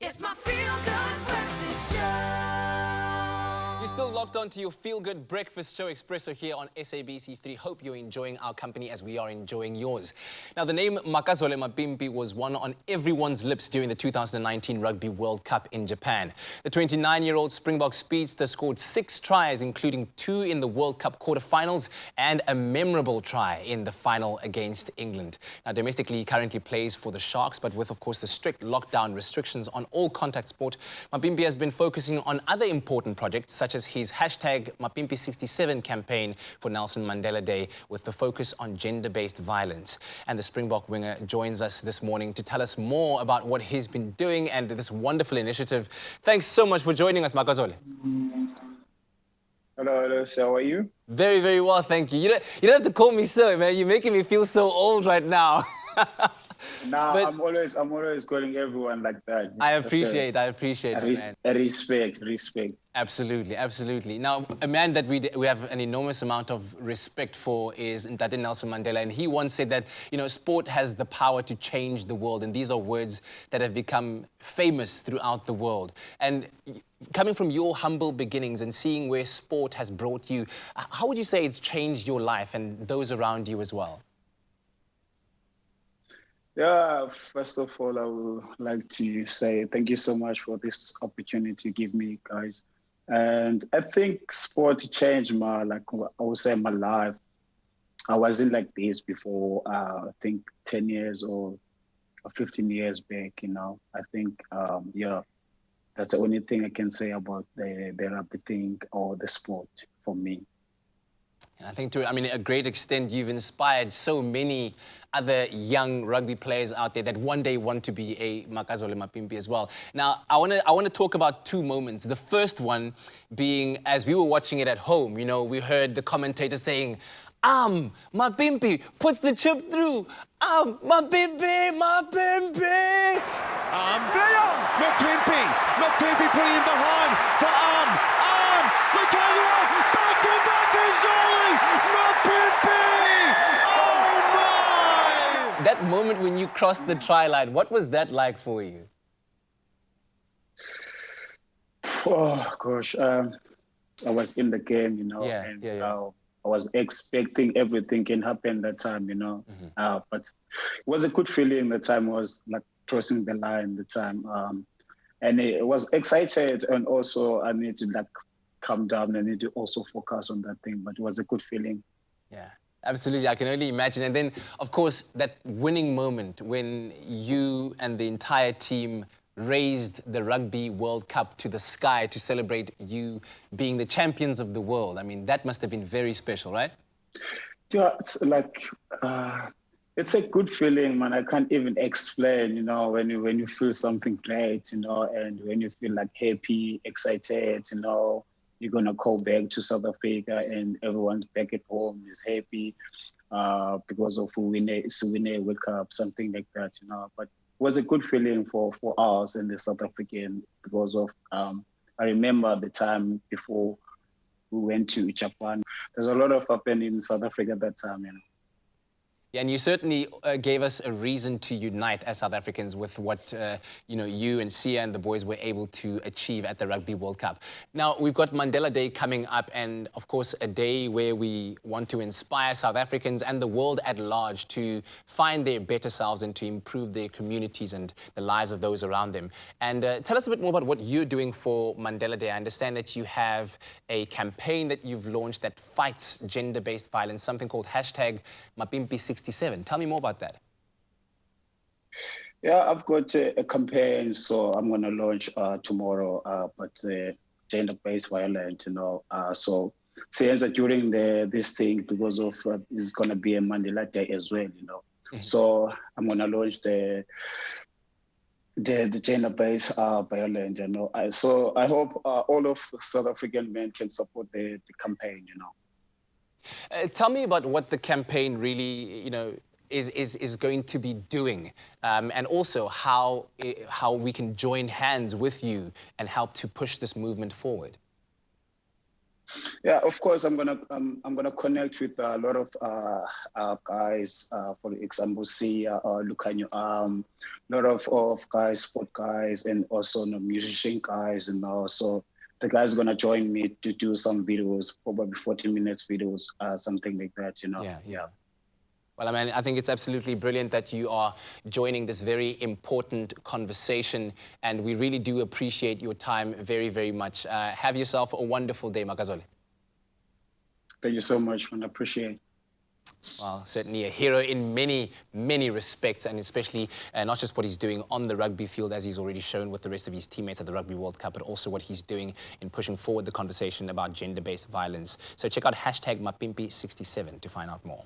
It's my feel-good breakfast show. You're still locked on to your feel-good breakfast show, Expresso, here on SABC3. Hope you're enjoying our company as we are enjoying yours. Now, the name Makazole Mapimpi was one on everyone's lips during the 2019 Rugby World Cup in Japan. The 29-year-old Springbok speedster scored 6 tries, including 2 in the World Cup quarterfinals and a memorable try in the final against England. Now, domestically, he currently plays for the Sharks, but with, of course, the strict lockdown restrictions on all contact sport, Mapimpi has been focusing on other important projects, such as his hashtag Mapimpi67 campaign for Nelson Mandela Day, with the focus on gender-based violence. And the Springbok winger joins us this morning to tell us more about what he's been doing and this wonderful initiative. Thanks so much for joining us, Makazole. Hello, sir. How are you? Very, very well, thank you. You don't have to call me sir, man. You're making me feel so old right now. Nah, But I'm always calling everyone like that. I appreciate it, man. Respect. Absolutely, absolutely. Now, a man that we have an enormous amount of respect for is Ntate Nelson Mandela, and he once said that, you know, sport has the power to change the world, and these are words that have become famous throughout the world. And coming from your humble beginnings and seeing where sport has brought you, how would you say it's changed your life and those around you as well? Yeah, first of all, I would like to say thank you so much for this opportunity you give me, guys. And I think sport changed my life. I wasn't like this before, I think 10 years or 15 years back, you know. I think, yeah, that's the only thing I can say about the rugby thing or the sport for me. I think to a great extent, you've inspired so many other young rugby players out there that one day want to be a Makazole Mapimpi as well. Now, I want to talk about 2 moments. The first one being, as we were watching it at home, you know, we heard the commentator saying, Mapimpi puts the chip through. Mapimpi. Mapimpi putting him behind for Makazole, back to Makazole, Mapimpi! Oh my! That moment when you crossed the try line, what was that like for you? Oh, gosh. I was in the game, you know, I was expecting everything can happen that time, you know. But it was a good feeling the time. Was like crossing the line the time. And it was excited, and also I need to like calm down. I need to also focus on that thing, but it was a good feeling. Yeah, absolutely. I can only imagine. And then, of course, that winning moment when you and the entire team raised the Rugby World Cup to the sky to celebrate you being the champions of the world. I mean, that must have been very special, right? Yeah, it's like, it's a good feeling, man. I can't even explain, you know, when you feel something great, you know, and when you feel like happy, excited, you know, you're going to go back to South Africa and everyone's back at home is happy because of winning a World Cup, something like that, you know. But it was a good feeling for us and the South African because of, I remember the time before we went to Japan. There's a lot of happening in South Africa at that time, you know. Yeah, and you certainly gave us a reason to unite as South Africans with what you and Sia and the boys were able to achieve at the Rugby World Cup. Now, we've got Mandela Day coming up, and of course a day where we want to inspire South Africans and the world at large to find their better selves and to improve their communities and the lives of those around them. And tell us a bit more about what you're doing for Mandela Day. I understand that you have a campaign that you've launched that fights gender-based violence, something called hashtag Mapimpi67. Tell me more about that. Yeah, I've got a campaign, so I'm going to launch tomorrow, but gender-based violence, you know. So since during this thing, because of it's going to be a Mandela Day as well, you know. So I'm going to launch the gender-based violence, you know. So I hope all of South African men can support the campaign, you know. Tell me about what the campaign really, you know, is going to be doing, and also how we can join hands with you and help to push this movement forward. Yeah, of course, I'm gonna connect with a lot of guys. For example, see Lucanio, a lot of guys, sport guys, and also musician guys, So the guys gonna join me to do some videos, probably 40 minutes videos, something like that. Yeah. Well, I mean, I think it's absolutely brilliant that you are joining this very important conversation, and we really do appreciate your time very, very much. Have yourself a wonderful day, Makazole. Thank you so much, man. I appreciate it. Well, certainly a hero in many, many respects, and especially not just what he's doing on the rugby field, as he's already shown with the rest of his teammates at the Rugby World Cup, but also what he's doing in pushing forward the conversation about gender-based violence. So check out #Mapimpi67 to find out more.